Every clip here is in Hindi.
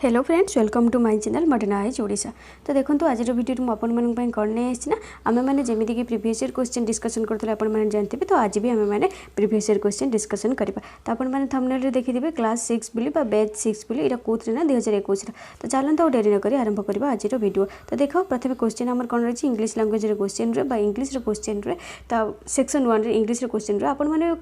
Hello friends, welcome to my channel Modern Eyes Odisha. तो देखो आज वीडियो मुझे आपण करने ना आम मैंने जमीक प्रीवियस ईयर क्वेश्चन डिस्कसन करते आपने जानते तो आज भी आम मैंने प्रीवियस ईयर क्वेश्चन डिस्कसन करवा। तो आपने थंबनेल देखिए क्लास 6 बोली बैच 6 बोली यहाँ कौन ना 2021। तो चलते तो डेरी नक आरंभ करवा आज वीडियो। तो देख प्रथम क्वेश्चन आम कौन रही English language question English question तो सेक्शन 1 इंग्लिश क्वेश्चन आपने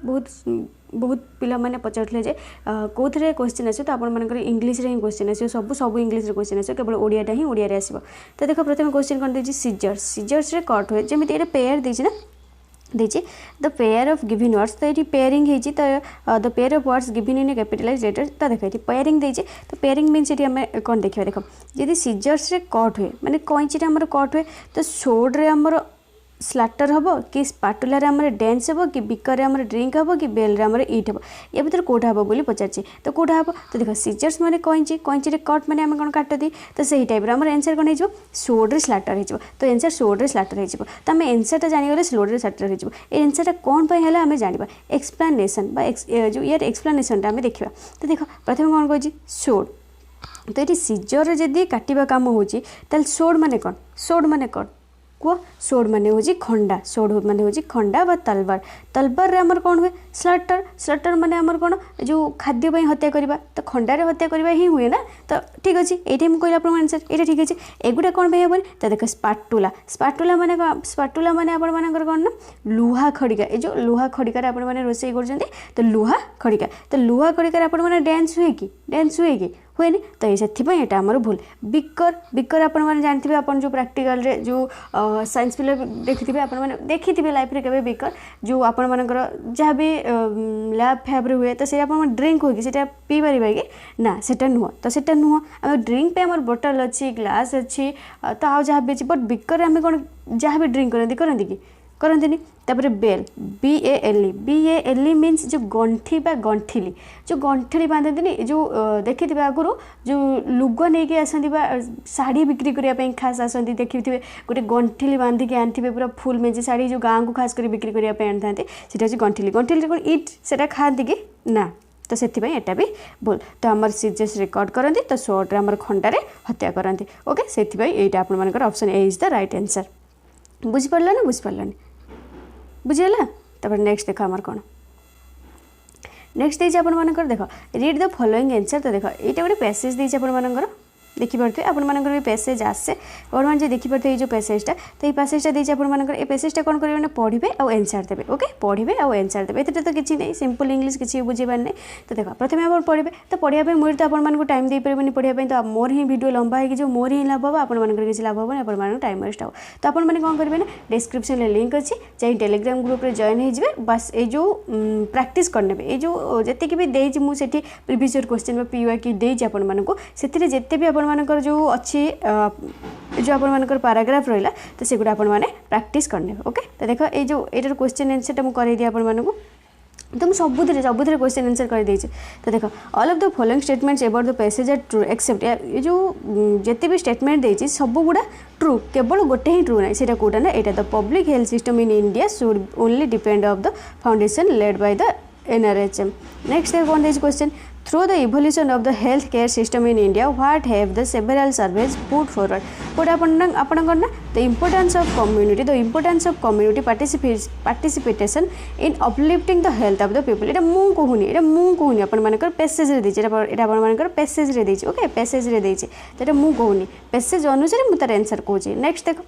बहुत पिला माने पचारे जे कौन क्वेश्चन आसो तो आपर इंग्लिश ही क्वेश्चन आसो सब इंग्लिश इंग्लिश आसो केवल ओडियाटा ही ओडिया आसो। तो देख प्रथम क्वेश्चन कौन देती सीजर्स सीजर्स कट हुए जमी ये पेयर देना देची the pair of given words. तो ये पेयरिंग होती तो the pair of words given in capitalize letter. तो देख ये पेयरिंग देची तो पेयरिंग मीन्स ये आम कौन देखा देख जब सीजर्स कट हुए माने कैंची आमर कट हुए तो सोड्रे आमर स्लाटर हम कि स्पाटुलार आमर डेन्स हम कि बिकर आमर ड्रिंक हम कि बेल आमर इट हम ये भर कौटा हम बोली पचार। तो कौटा हम तो देख सीजर्स माने कैंची कैंची कट माने आम कौन काटती तो सही टाइप आम एनसर कौन हो सोड्रे स्लाटर हो। तो एनसर सोड्रे स्लाटर हो तो आम एनसरटा जानीगले सोड्रे स्लाटर हो। एनसरटा कौन है आम जाना एक्सप्लानेसन जो यार एक्सप्लानेसन आम देखा। तो देख प्रथम कौन कह सोड तो ये सीजर जदि काटा कम हो सोड माने कौन सोड माने कौन को सोड माने होजी खंडा सोड माने होजी खंडा बा तलवार तलवार रे हमर कौन हुए स्लटर स्लटर माने हमर कौन जो खाद्य पई हत्या करबा तो खंडा रे हत्या करबा ही हुए ना। तो ठीक अछि एठी हम कहला आपन आंसर एटा ठीक अछि। एगुडा कौन पई हेबन तो देख स्पाटुला स्पाटुला माने आपन मानकर कौन ना लुहा खड़िका ए जो लुहा खड़िका रे आपन माने रोसई करजंती तो लुहा खड़िका तो लुहा खड़िका रे आपन माने डांस हुए कि हुए नहीं। तो ये यहाँ आमर भूल बिकर बिकर आपने जानते आप जो प्राक्टिकल रे जो साइंस पिला देखिए आपने देखी लाइफ रे केबे बिकर जो आपण मानकर जहाँ भी लैब फैब रे हुए तो से ड्रिंक हुए कि पी पारे कि ना सेटा नुह तो सेटा नुह आम ड्रिंक पे आम बोतल अच्छी ग्लास अच्छी तो आज जहाँ भी बट बिकर आम कौन जहाँ भी ड्रिंक करती कि करंती तापर बेल BALE मीन्स जो गंठी बा गंठिली जो गंठिली बांधती जो देखिए आगुरी जो लुग नहीं आसती शाढ़ी बिक्री करने खास आसती देखिए गोटे गंठिली बांधिकी आनी पूरा फुल मेजे शाढ़ी जो गाँव को खास कर बिक्री करने आनी था सीटा गंठिली गंठिली कौन इट से खाती कि ना तो से भी बोल। तो आमर सीजर्स रिकॉर्ड करती तो शॉर्ट आमर खंडारे हत्या करती ओके से आप option A is the right answer. बुझीपारा ना बुझीपारानी बुझीगला। तब नेक्स्ट देख आमर कौन नेक्स्ट देख आप देख रीड द फॉलोइंग आंसर। तो देख ये गोटे पैसेज देती आप देखिपे आपंकर भी पैसेज आसे आपने जो देखिपे जो पैसेजटा तो ये पैसेजटा देती आपंकर ये पैसेजटा कौन करेंगे पढ़े और एनसर देवे ओके पढ़े और एनसर देवे ये तो किसी नहीं सिंपल इंग्लिश किसी बुझीपार नहीं। तो देख प्रथम आप पढ़े तो पढ़ाई मुझे तो आपको टाइम दे पारे पढ़ाई तो मोर ही वीडियो लंबा है जो मोर ही लाभ हम आपर किसी लाभ हम आप टाइम वेस्ट हो। तो आपने कौन करेंगे ना डिस्क्रिप्शन में लिंक अच्छी चाहे टेलीग्राम ग्रुप में जॉइन हो बस ये जो प्रैक्टिस करने ये जो जी भी देती मुझे प्रीवियस ईयर क्वेश्चन PYQ देती आपको जिते भी मानकर जो अच्छी जो आप पैराग्राफ रहा तो सेगुड़ा आप प्रैक्टिस करने ओके। तो देख ये जो ये क्वेश्चन आंसर मुझे करदी आपको तो मुझे सबुद क्वेश्चन आंसर कर देती। तो देख all of the following statements about the passage are true except ये जो जिते भी स्टेटमेंट देती सब गुड़ा ट्रू केवल गोटे ही ट्रू ना सीटा कौटा ना यहाँ the public health system in India should only depend of the foundation laid by the NRHM। Next कौन देती question through the evolution of the health care system in India what have the several surveys put forward गोटे आपंकर ना the importance of community participation in uplifting the health of the people. ये मुझे आपर पैसेज आपर पैसेज देती ओके पैसेज देती तो मुझे कहूनी पैसेज अनुसार मुझे तार आंसर कहूँ। नेक्स्ट देख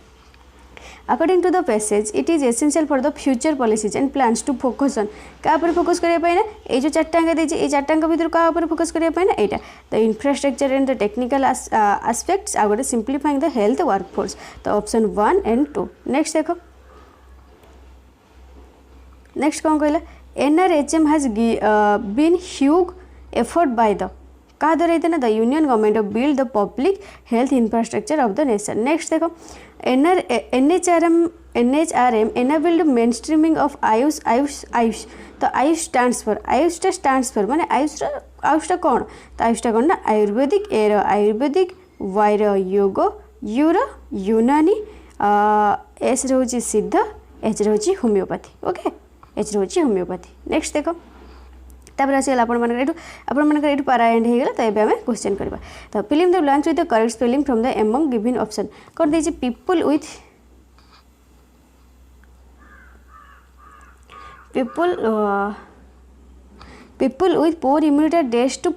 According to the passage, it is essential for the future policies and plans to focus on क्या पर फोकस करने ना ये जो चार्टांग देती ये चार्टांग भर क्या पर फोकस करने ना यहाँ the infrastructure and the technical aspects आ गए सिंप्लीफाइंग द हेल्थ वर्कफोर्स। तो ऑप्शन 1 and 2। नेक्स्ट देख नेक्स्ट कौन कहला NRHM has been huge effort by the क्या द्वारा होता ना the union government of build the public health infrastructure of the nation. Next देखो NHRM enabled mainstreaming of AYUSH तो आयुष स्टैंड्स फॉर माने आयुषटा कौन तो आयुषटा कौन ना आयुर्वेदिक एर आयुर्वेदिक वायर योग यूर यूनानी एस रोची सिद्ध एच रोची होम्योपैथी ओके एच रोची होम्योपैथी। नेक्स्ट देखो तापर आसीगला आपन पारा एंड हो गला। तो ये आम क्वेश्चन करवा। तो fill in the blanks with the correct spelling from the among given option कौन देछि people with poor immunity dash to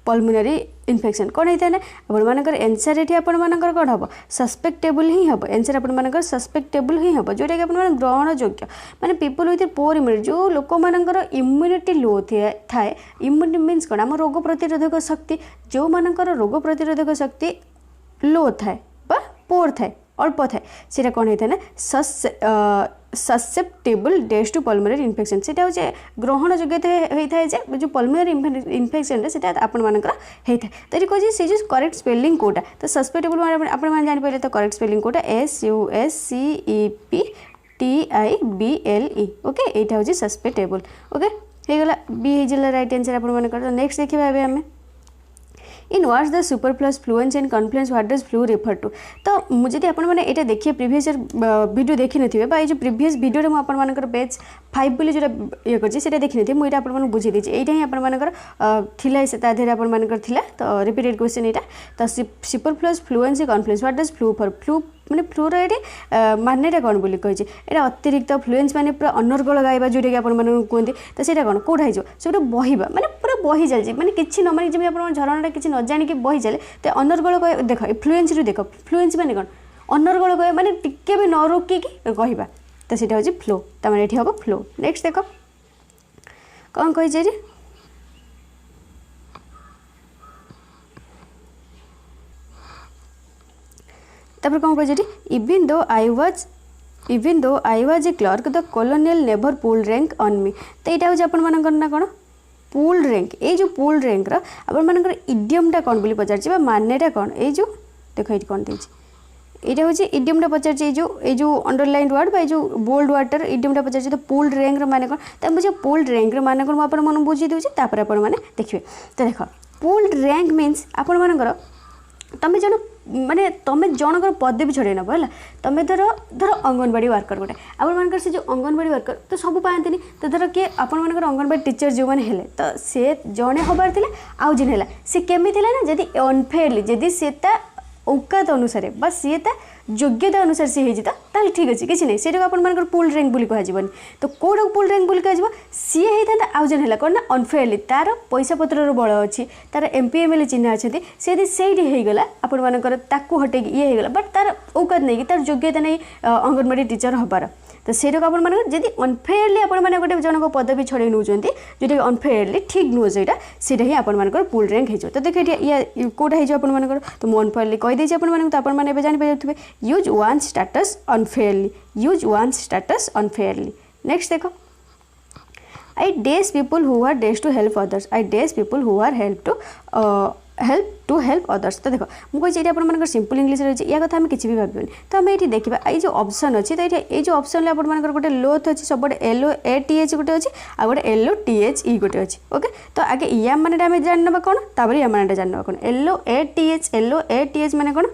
pulmonary infection कौन होता है आपर एनसर ये आपर कौन हम सस्पेक्टेबल ही हम एनसर आपर सस्पेक्टेबल ही हम जोटा कि आप ग्रहण योग्य माने पीपल विथ पोर इम्यूनिटी जो लोक मानकर इम्यूनिटी लो थाए इम्यूनिटी मीन्स कौन आम रोग प्रतिरोधक शक्ति जो मानकर रोग प्रतिरोधक शक्ति लो थाए बा पोर थाए अल्प थाए सीटा कौन होता है ना susceptible days to pulmonary infection से ग्रहण योग्यता होता है जो पल्मोनरी इन्फेक्शन से आपण मानकर होता है। तो ये कहे से जो करेक्ट स्पेलिंग कोटा तो सस्पेक्टेबल आप जापारे तो करेक्ट स्पेलिंग कोटा SUSCEPTIBLE ओके यहाँ हूँ सस्पेक्टेबल ओके हो गला बी हो राइट आंसर आप नेक्स्ट देखा आम in what's the superfluous fluence and confluence what does flu refer to. तो मुझे आपने देखिए प्रीवियस वीडियो देखी नथिबे ये जो प्रीवियस वीडियो रे मैं पेज 5 बोली जो ये कर देखी नहीं मुझे आपको बुझे देती यही आपर थिला तो रिपीटेड क्वेश्चन यहाँ तो superfluous Fluence Confluence what does flu for flu माने फ्लूर ये मानेटा कौन बोली कही यहाँ अतिरिक्त फ्लुएंस माने पूरा अनर्गल गाइबा जोटा कि आपको कहते तो सीटा कौन कौटा हो सब बहवा माने पूरा बही चलती माने किसी न माने जमी आप झरणाटा किसी न जानिक बही चले तो अनर्गल कह देख फ्लुएंस देख फ्लुएंस माने कौन अनर्गल कह माने टिके भी न रोकिकी कहवा तो सीटा हूँ फ्लो तमें ये हम फ्लो। नेक्स्ट देख कौन कही तापर कौन कही even though I was a clerk the colonial never pull rank on me तो यहाँ हूँ आप ना कौन पुल रैंक ये जो पुल रैंक रपर इडियमटा कौन बोली पचार मानेटा कौन ये जो देख ये कौन देती यहाँ हूँ इडियमटा पचार जो अंडरलाइन वर्ड बा जो बोल्ड वाटर इडियमटा पचार तो पुल रैंक माने कौन तो मुझे पुल रैंक माने कौन मुझे मन बुझी दूसरी तापर आपने देखिए तो देख पुल रैंक मीन्स आपण मानकर तुम जन माने तुम जनकर पदवी छड़े नब है तुम धर अंगनवाड़ी वर्कर गोटे आप से जो अंगनवाड़ी वर्कर तो सब पाती तो धर किए आपर अंगनवाड़ी टीचर जो मैंने हेले तो से जड़े हबार थे आउ जिन है सी केमी ना जदि अनफेयरली जदि सी औकात अनुसार बा सी योग्यता अनुसार सी होता ठीक अच्छे किसी नहीं से आपर पुल रैंक बोली कहबनी तो कौटा पुल रैंक बोली कह सी होता आउ जन है कौन ना अनफेयरली तार पैसा पतर बल अच्छी तार MP MLA चिन्ह अच्छा सी से होगला आपर हटे ये होगला बट तार औकात नहीं तार योग्यता नहीं अंगनवाड़ी टीचर हबार तो से जदि अनफेयरली आपने गोटे जनक पदवी छड़े नौ जोटा कि अनफेयरली ठीक नुह से ही आपर पुल रैंक हो तो देख ये कौटा हो तो मुझे अनफेयरली कहीदे तो आपने जापारे use one status unfairly next देख I dash people who are dash to help others I dash people who are help others तो देख मुझे ये आप सिंपल इंग्लिश रही या कथा आम किसी भी भावन तो आम ये देखा ये जो ऑप्शन अच्छी तो ये जो ऑप्शन आप गोटे लोथ अच्छी सब LOATH गोटे अच्छी आ गए LOTHE गोटे अच्छी ओके तो आगे या माने आम जानवा कौन तापर या माने जानवा कौन LOATH माने कौन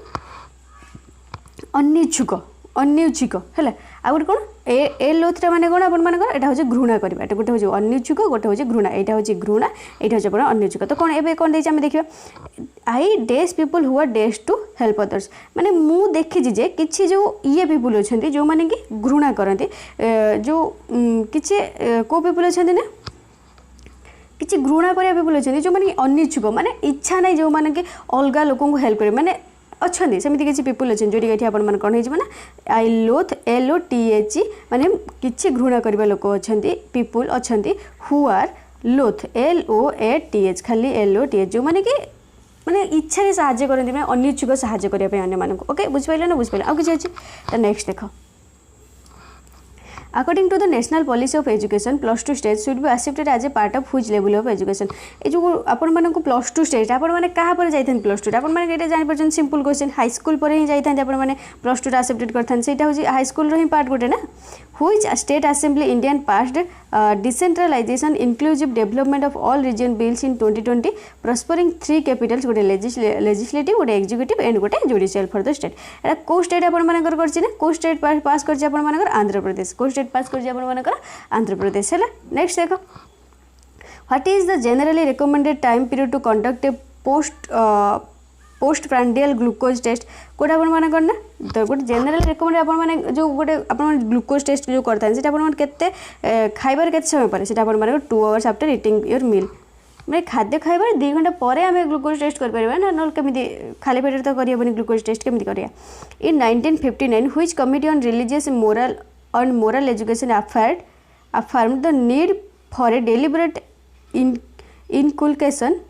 अनिच्छुक है आ गए कौन ए लोथटा माने कौन आपर यहाँ हूँ घृणा करवा गोटे हूँ अनिच्छुक गोटे हूँ घृणा यहाँ हूँ घृणा यहाँ हूँ आप अनिच्छुक तो कौन ए कौन देखें देखा I dash people who are dash to help others माने मु देखी जे किसी जो ये पीपल अच्छा जो मैंने कि घृणा करती जो किसी को पीपल अच्छा ना किसी घृणा करा पीपल अच्छा जो मैंने अनिच्छुक माने इच्छा नहीं जो मैंने कि अलग लोक हेल्प करें माने अच्छा सेमती किसी पीपल अच्छे जो कि आप कौन हो आई लोथ LOTHE माने किसी घृणा करने लोक अच्छा पीपल अच्छा हु आर लोथ LOATH खाली LOTH जो मैंने कि माने इच्छा रे साहाय्य करते मैं अनिच्छुक साहाय्य करने अन्य ओके बुझिपारे ना बुझिपारे आउ किसी अच्छी तो नेक्स्ट देख according to the national policy of education +2 stage should be accepted as a part of which level of education ये जो आपण को +2 स्टेज आपण मैंने क्या जाते +2 आप जापर सिंपल क्वेश्चन हाई स्कूल पर ही जाते आपने +2 एक्सेप्टेड करते से हूँ हाई स्कूल ही पार्ट गोटे ना which state assembly Indian passed decentralization inclusive development of all region bills in 2020 prospering 3 capitals गोटे लेजिस्लेटिव गोटे एग्जीक्यूटिव एंड गोटे जुडिशियल फॉर द स्टेट एटा को स्टेट आपर कर स्टेट पास कर आंध्र प्रदेश को स्टेट स्टेट पास कर आंध्र प्रदेश है। नेक्स्ट देख what is the generally recommended time period to conduct a post prandial glucose test गोटे आप ना तो गोटे जनरल रिकमेंड आप जो गोटे आप ग्लूकोज टेस्ट जो करते हैं आप खाइबार के समय पर से 2 hours after eating your meal मैं खाद्य खाइबार 2 घंटा पर आम ग्लूकोज टेस्ट करें ना ना केमी खाली पेट तो करहबनी ग्लूकोज टेस्ट केमी करा। इन 1959 which committee on religious moral education affirmed the need for a deliberate inculcation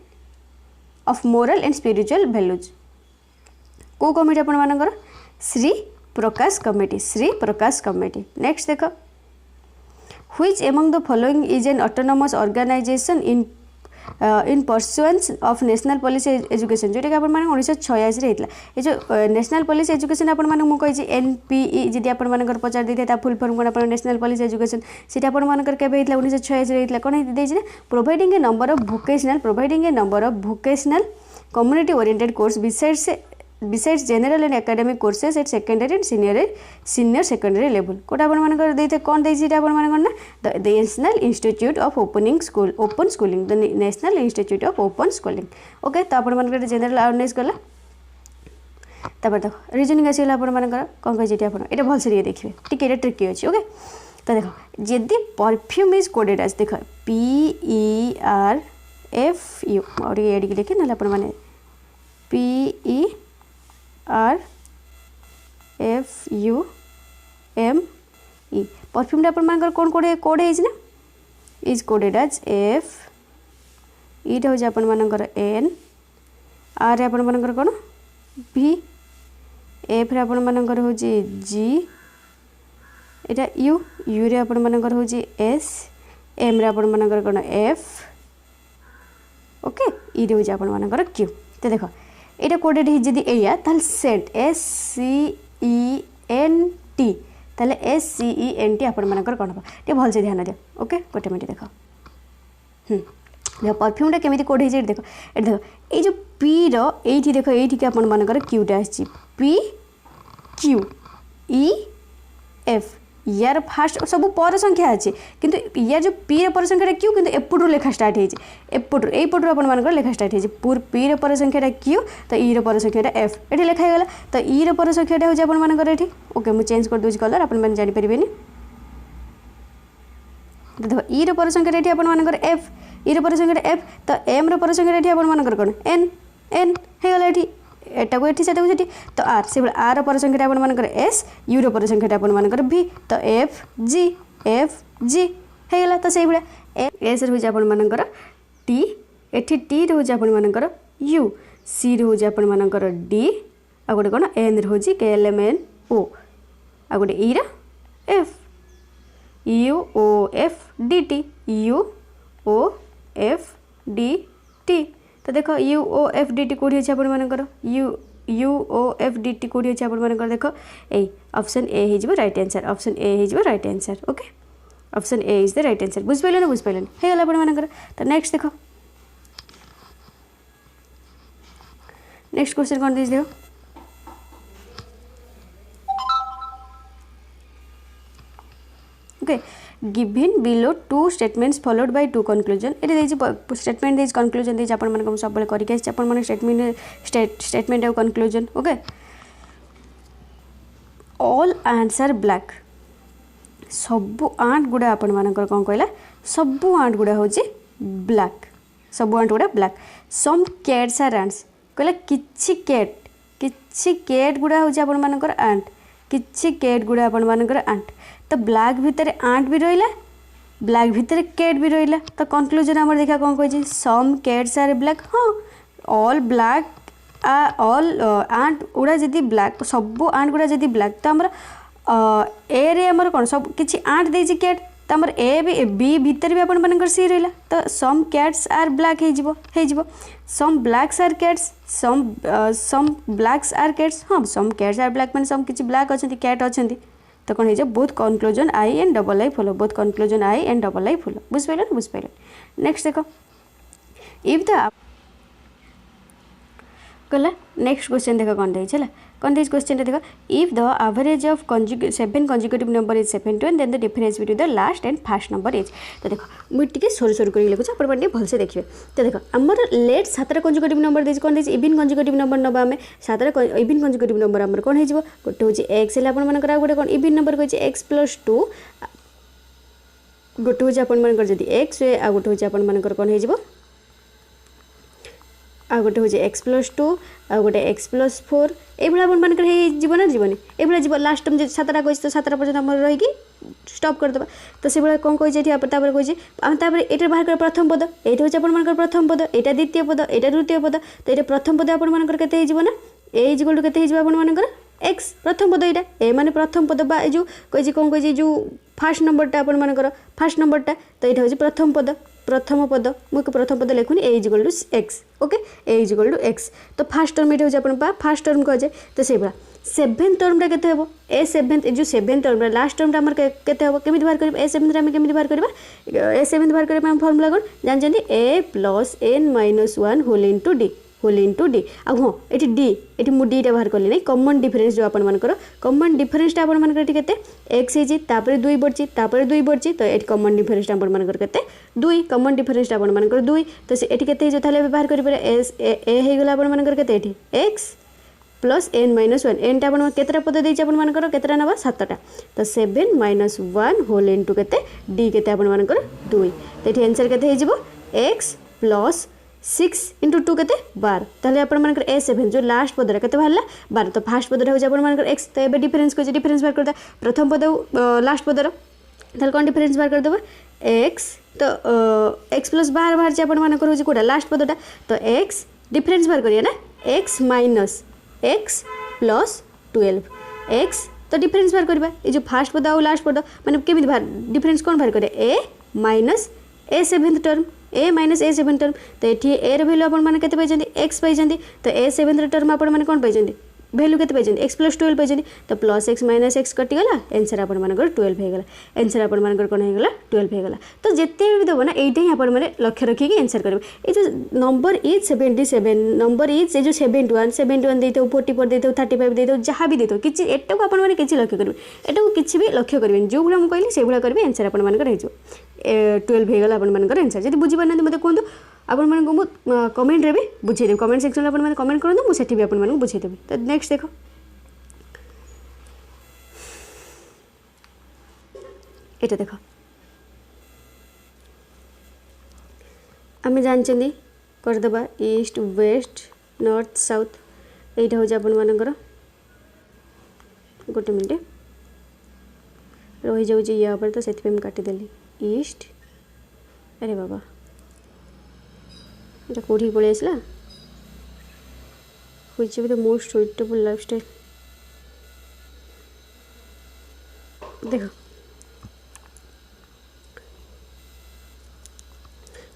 of moral and spiritual values को कमिटी आपण मानकर श्री प्रकाश कमिटी। नेक्स्ट देख which among the following is an autonomous organization in pursuance of national policy education जोटा कि आप 1986 होता ये जो नेशनल पॉलिसी एजुकेशन आपको एनपीई जी आप पचार देते फुल फॉर्म कौन आप नेशनल पॉलिसी एजुकेशन सीटा आप 1986 होता कौन देना providing A number of vocational community oriented course besides general and academic courses at secondary and senior secondary level कोटा आपण देते कौन देछि आपण ना the national institute of open schooling the national institute of open schooling okay तो आपण जनरल अवेयरनेस गला तब देख रीजनिंग आसीगला आपण कौन कही आप ये भल से देखिए टिके ट्रिकी अच्छी ओके तो देख जदि परफ्यूम इज कोडेड आज देख PERFU और ये लिखे ना आप PERFUME परफ्यूम आप कौन कोड है ना इज कोडेड एज F ईटा हूँ आपर N आर आपर कौन V F आपर हूँ G एटा U रे आपर हूँ S M रे आपर कौन F ओके ई रे हूँ आपर Q तो देख यहाँ कोडेड जदि एया ताल सेंट SCENT ताले SCENT आपर कौन हम ये भल से ध्यान दिया ओके गोटे मिनट देख देख परफ्यूमटा केमी कोड है देख ये देख ये जो पी री देख ये आपर क्यूटा आसी P Q E F यार फास्ट सब पर संख्या अच्छे किंतु यार जो पी पर संख्या क्यू किंतु एपटू लेखा स्टार्ट होपटू आप लेखा स्टार्ट हो पी पर संख्या क्यू तो ई पर संख्या एफ ये लिखाईगला तो ई पर संख्या हूँ ये ओके मुझे चेंज कर दूसरी कलर आप जापर देख ई पर संख्या ये आपर एफ ई पर संख्या एफ तो एम पर संख्या ये आपर कौन एन एन होगला ये एटा को एठी सेटा को सेठी तो आर से आर पर संख्या आपण मानकर एस यू पर संख्या आपण मानकर भी तो एफ जी हे गला तो सेही बडा एस रे हो आपण मानकर टी एठी टी रे हो आपण मानकर यू सी रे हो आपण मानकर डी आ गोटे कोन एन रे हो G K L M N O आ गोटे ई रे F U O F D T U O F D T तो देख UOFDT कौटी अच्छे आपर UOFDT कौटी अच्छे आपर देख ए ऑप्शन ए हो राइट आंसर ऑप्शन ए हो right answer okay option A is the right answer बुझिपारे ना बुझिपारे हो गला आपर तो नेक्स्ट देख नेक्स्ट क्वेश्चन कौन देख देख okay given below 2 statements followed by 2 conclusion ये स्टेटमेंट दे कनक्लूजन दे आप सब करके statement conclusion okay all ants are black सबू आंट गुड़ा आपण मानकर कौन कहला सबू आंट गुड़ा हूँ ब्लैक सबू आंट गुड़ा black some cats are ants कहला किछि कैट गुड़ा हूँ आपण मानकर आंट किछि कैट गुड़ा आपण मानकर आंट तो ब्लैक भितर आंट भी रहा ब्लैक भितर कैट भी रहा तो कनक्लूजन आम देखा कौन कही सम कैट्स आर ब्लैक हाँ ऑल ब्लैक ऑल आंट गुड़ा जदि ब्लैक सब आंट गुड़ा जदि ब्लैक तो आमर ए रे आमर कौन सब किछि आंट देछि कैट तो आमर ए भी बी भितर भी आपण मानकर सी रहा तो सम कैट्स आर ब्लैक हो some blacks are cats some blacks are cats हाँ सम कैट्स आर ब्लैक मैंने सम किछि ब्लैक अच्छा कैट अच्छा तो कौन हो both conclusion I and double I follow both conclusion I and double I follow बुझिपारे ना बुझिपारे नेक्स्ट देख इफ द गला नेक्स्ट क्वेश्चन देख कौन देला कौन देज क्वेश्चन देख if the average of 7 conjugative number is 71 then the difference between the last and first number is. तो देख मुझे सरू सरू कर लिखुच्छे आप भलसे देखिए। तो देख आमर लेट 7 कंजुगेटिव नंबर देज कौन देज इवन कंजुगेटिव नंबर नवा आम 7 इवन कंजुगेटिव नंबर आमर कौन हो गोटे हूँ एक्स है आपर गोटे कौन इवन नंबर कही एक्स प्लस 2 गोटे हूँ आपर जब एक्स आ गोटे हूँ आपर कौन हो आ गोटे हूँ एक्स प्लस 2 आ गोटे एक्स प्लस 4 ये आप ना जीवन ये जीव लास्ट टाइम 7टा कही तो 7टा पर्यटन आम रही स्टॉप करदे। तो से भाई कौन कही ये बाहर कर प्रथम पद ये हूँ आपर प्रथम पद यहाँ द्वितीय पद यहाँ द्वितीय पद तो ये प्रथम पद आपर के ना ए इज इक्वल टू के आपर एक्स प्रथम पद यहाँ ए माने प्रथम पद बा जो कही कौन कही जो फास्ट नंबरटा आपर फास्ट नंबरटा तो यहाँ हूँ प्रथम पद मुझे प्रथम पद लिखुनी A is equal to X okay A is equal to X. तो फास्ट टर्म ये हूँ फास्ट टर्म कह जाए। तो से भाई सेभेन्थ टर्मटा के ए सेभेन्थ जो सेभेन्थ टर्म लास्ट टर्मटा आम के केमी बाहर कर ए सेभेन्थ आम केमी बाहर करवा ए सेभेन्थ बाहर करने फर्मुला कौन जानते A plus N minus 1 whole into D आ हाँ ये डी ये मुझे डीटा बाहर कली नहीं कमन डिफरेन्स जो आपर कमन डिफरेन्सटा आपके एक्स होपर 2 बढ़ी 2 बढ़ी तो ये कमन डिफरेन्सटा आपर के 2 कमन डिफरेन्सटा आपर 2 तो ये बाहर कर होगला आपर के एक्स प्लस एन माइनस 1 एनटा आप केतटा पद देती आपर केतटा ना 7टा तो 7 माइनस 1 होल इंटू के डी के आपर 2 तो ये आंसर के एक्स प्लस 6 इंटू 2 के 12 ताहले आपर ए 7 जो लास्ट पदरा के बाहर 12 तो फास्ट पदरा हूँ आपर एक्स तो ये डिफरेन्स कहे डिफरेन्स बाहर करदे प्रथम पद लास्ट पदर ताहले कौन डिफरेन्स बाहर करदे एक्स तो एक्स प्लस बाहर बाहर आपर हूँ कौटा लास्ट पदटा तो एक्स डिफरेन्स बाहर करिए ना x minus x plus 12 x तो डिफरेन्स बाहर करवा ये जो फास्ट पद और लास्ट पद मैंने केमी बाहर डिफरेन्स कौन बाहर करे ए माइनस ए सेभेन्थ टर्म ए माइनस ए सेभेन्थ टर्म तो ये ए रैल्यू आपते एक्स पाई तो ए सेभेन्थ टर्म आपने कौन पाई भैल्यू के एक्स प्लस 12 पाई तो प्लस एक्स माइनस एक्स कटिगला आंसर आपर 12 होगा आंसर आपर कौन होगा 12 होगा। तो जिते भी देव ना यही आप लक्ष्य रखिए आंसर करेंगे ये जो नंबर इज 77 नंबर इज जो 71 देते 44 देते 35 देते जहाँ भी देते कि एटा को आपने किसी लक्ष्य करेंगे एटा को किसी भी लक्ष्य करेंगे जो भाई मुझे कहली से भाया करेंगे आंसर आपर 12 होगा आपर आंसर जब बुझीपार मतलब कहूँ आपण मानक कमेंट रे भी बुझेदेवी कमेंट सेक्शन में कमेंट करूँ मुझे भी आपको बुझेदेवी। तो नेक्स्ट देख ये देख आम जानते करदे ईस्ट वेस्ट नॉर्थ साउथ यहाँ हूँ आपण मानकर गोटे मिनट रही जाऊँ या तो से काटिदेली ईस्ट अरे बाबा এটা কোটি পড়ে আসলা which B the most suitable lifestyle দেখো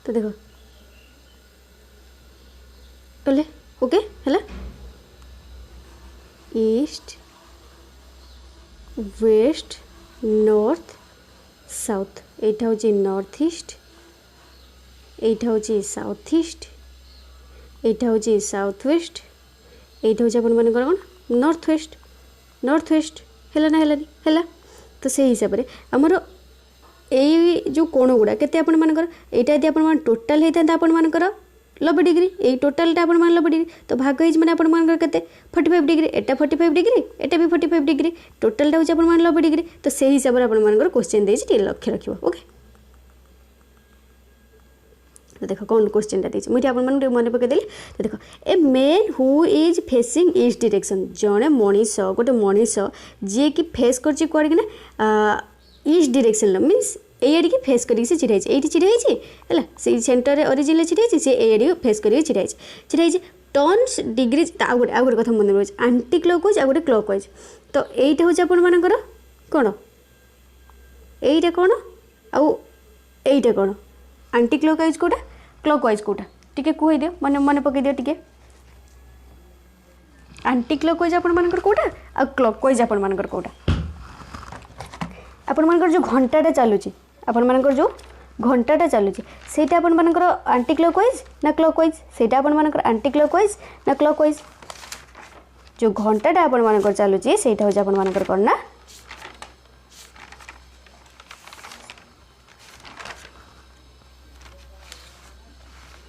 তো দেখো বলে ওকে হলা ইস্ট ওয়েস্ট নর্থ সাউথ এইটা হচ্ছে নর্থ ইস্ট এইটা হচ্ছে সাউথ ইস্ট এইটা হচ্ছে সাউথ ওয়েস্ট এইটা হচ্ছে আপনার কোণ নর্থ ওয়েস্ট है ना है तो से हिसाब से आमर यही जो कोण गुड़ा के आपर यहाँ यदि आप टोटाल होता आपर 90 डिग्री यही टोटालटा आप 90 डिग्री तो भाग मैंने आपर के 45 डिग्री एटा 45 डिग्री एटा भी 45 डिग्री टोटालटा हूँ आप 90 डिग्री तो से हिसाब से आपर क्वेश्चन देती लक्ष्य रखिए ओके। तो देख कौन क्वेश्चन देती मुझे आप मन पकईदेली तो देख a man who is facing east direction जड़े मनीष गोटे मनीष जी कि फेस करना ईस्ट डायरेक्शन मीन्स एआड़ी की फेस करी से छिड़ा ये छिड़ा है से सेंटर ओरिजिन छिड़ा से एआड़ी फेस कर छिड़ा टर्न्स डिग्री आ गोटे कथा मन रही आंटी क्लॉकवाइज आ गोटे क्लॉकवाइज तो यहीटा हूँ आपर कौन यहीटा कौन आईटा कौन आंटी क्लॉकवाइज कोटा क्लॉकवाइज कोटा टिके कहीदियो मन मन पकईदियो टिके आंटी क्लॉकवाइज आपर कोटा आ क्लॉकवाइज आपर कोटा आपर जो घंटाटा चलुची आपर जो घंटाटा चलुची सेटा आपर आंटी क्लॉकवाइज ना क्लॉकवाइज सेटा आपर आंटी क्लॉकवाइज ना क्लॉकवाइज जो घंटाटा आपण मानकर चलुची सेटा होची आपण मानकर कोन ना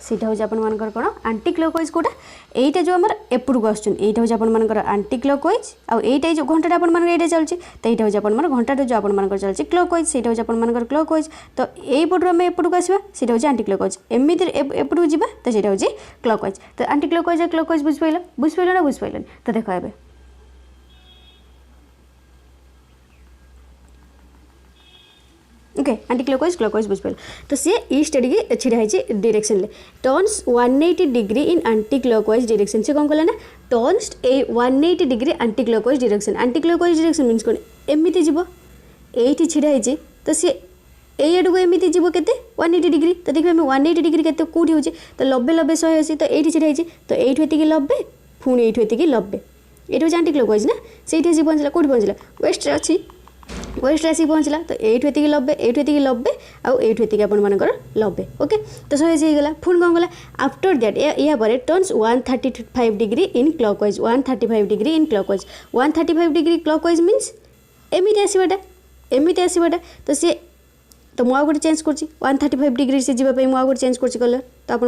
सेटा होची आपण मानकर कोन एंटी क्लॉकवाइज कोटा एटा जो हमर एपुड को आछन एटा होची आपण मानकर एंटी क्लॉकवाइज आ एटा जो घंटाटा आपण मानकर एटा चलची त एटा होची आपण मानकर घंटाटा जो आपण मानकर चलची क्लॉकवाइज सेटा होची आपण मानकर क्लॉकवाइज तो एई पटरो हम एपुड को आसीबा सेटा होची एंटी क्लॉकवाइज एमिति एपुड को जिबा त सेटा होची क्लॉकवाइज तो एंटी क्लॉकवाइज आ क्लॉकवाइज बुझ पाइला ना बुझ पाइलन तो देखो एबे ओके एंटी क्लॉकवाइज क्लॉकवाइज बुझ पाइल तो सी ईस्ट आड़ी छिड़ा है डायरेक्शन ले turns 180 degree in anti clockwise direction से कौन कला ना turns 180 degree anti clockwise direction means कौन एमती जीव ये छिड़ा है तो सी एई आड़ को एमती जीव के 180 डिग्री तो देखिए 180 डिग्री के कौटी हो तो 90 90 180 तो ये छिड़ा है तो ये 90 पुणी ये 90 ये हूँ एंटी क्लॉकवाइज ना से पहुँचला कौटी पहुँचला वेस्ट अच्छी वेस्ट आसिक पहुँचला तो ये 90 ये 90 आउ ये आपण मानकर 90 ओके तो 180 गला पुणी कौन गला आफ्टर दैट या पर turns 135 degree in clockwise 135 degree in clockwise 135 degree clockwise means एमती आसवाटा तो सी तो मुझे गोटे चेंज कर 135 डिग्री से जीवाई मुझे गोटे चेंज कर कलर तो आप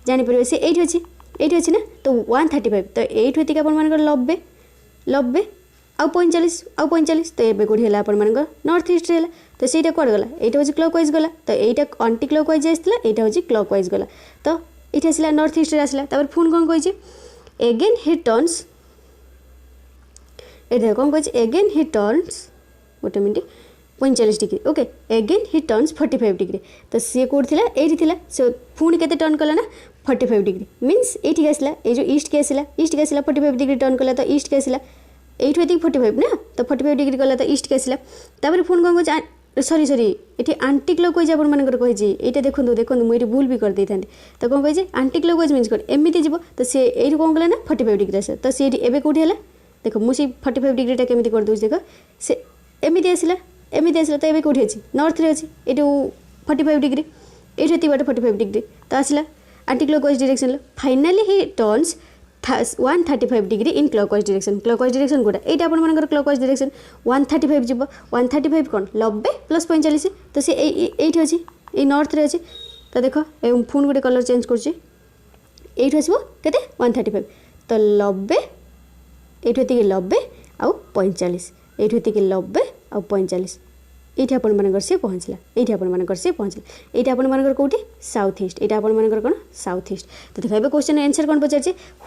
जापर सी ये अच्छी ना तो 135 तो ये आप मानकर 90 आउ 45 तो ये कौटी है आप नॉर्थ ईस्ट है तो सहीटा कौट गला यहाँ हूँ क्लॉकवाइज गला तो यहाँ एंटी क्लॉकवाइज आसला यहाँ हूँ क्लॉकवाइज गला तो ये आसला नॉर्थ ईस्ट आसला पुणी कौन कही एगेन हि टर्न्स ये कौन कही एगेन हि टर्न्स गोटे मिनट 45 डिग्री ओके एगेन हि टर्न्स 45 डिग्री तो सी कौट थी से पुणी के टर्न कला ना 45 डिग्री मीन्स ये आसला ये जो ईस्ट के आसला 45 डिग्री टर्न कला तो ईस्ट के आसला ये 45 ना तो 45 डिग्री गला तो ईस्ट के आसला पुणी कौन कह सरी ये आंटी क्लॉकवाइज आप कही यहाँ देखो मुझे भूल भी कर देता तो कौन कही आंटी क्लॉकवाइज मीन्स कौन एमती जीव तो सी ये कौन कला ना 45 डिग्री आस तो सी एवं कौटी है देखो मुझे 45 डिग्रीटा केमी कर दूसरी देख से एमती आसला तो ये कौटी अच्छी नॉर्थ रे अच्छी ये 45 डिग्री ये 45 डिग्री तो आसला aunty clockwise direction finally he turns 135 degree in clockwise direction गोटा ये आप क्लॉकवाइज डायरेक्शन 135 जीव 135 कौन 90 प्लस 45 तो सी ये अच्छी ये नॉर्थ रे अच्छी तो देख पुणी गोटे कलर चेंज कर आसो के 135 तो 90 ये 90 आउ 45 ये 90 आउ 45 ये आप सी पहुँचला ये आप सी पहुँचला ये आप कौटी साउथ ईस्ट ये आप कौन साउथ ईस्ट तो देखो क्वेश्चन आंसर कौन पचार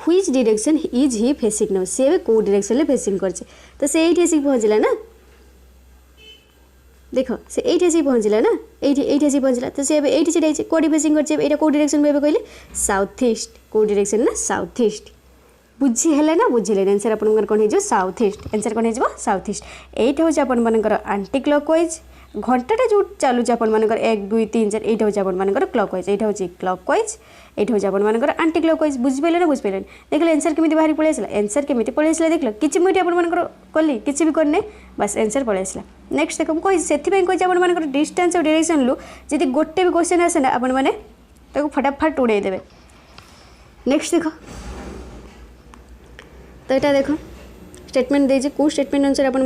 which direction is he facing now सी कौ डायरेक्शन में फेसिंग कर तो से ये आसिक पहुँचला ना देख से ये आसिक पहुँचला ना ये पहुँचला तो सी ये छिड़ा कौटी फेसिंग कर कौ डायरेक्शन में कहले साउथ ईस्ट कौ डायरेक्शन ना साउथ ईस्ट बुझी है ना बुझे आंसर आप कौन हो साउथ ईस्ट आंसर कौन हो साउथ ईस्ट ये हूँ आपर आंटी क्लॉकवाइज घंटाटा जो चलुच आप 1 2 3 4 ये हूँ आप क्लॉकवाइज ये हूँ क्लॉकवाइज ये हूँ आप आंटी क्लॉकवाइज बुझिपारे ना बुझिपारे देख आंसर केमी बाहरी पलि आसला आंसर केमी पलि आसला देख कि मुझे आप कली किसी भी करने बस आंसर पलि आसला नेक्स्ट देख मुझे से कही आप डिस्टेंस और डायरेक्शन लु जी गोटे भी क्वेश्चन आसे ना आप फटाफट उड़े देवे नेक्स्ट देख तो यहाँ देख स्टेटमेंट देजे कौ स्टेटमेंट अनुसार आप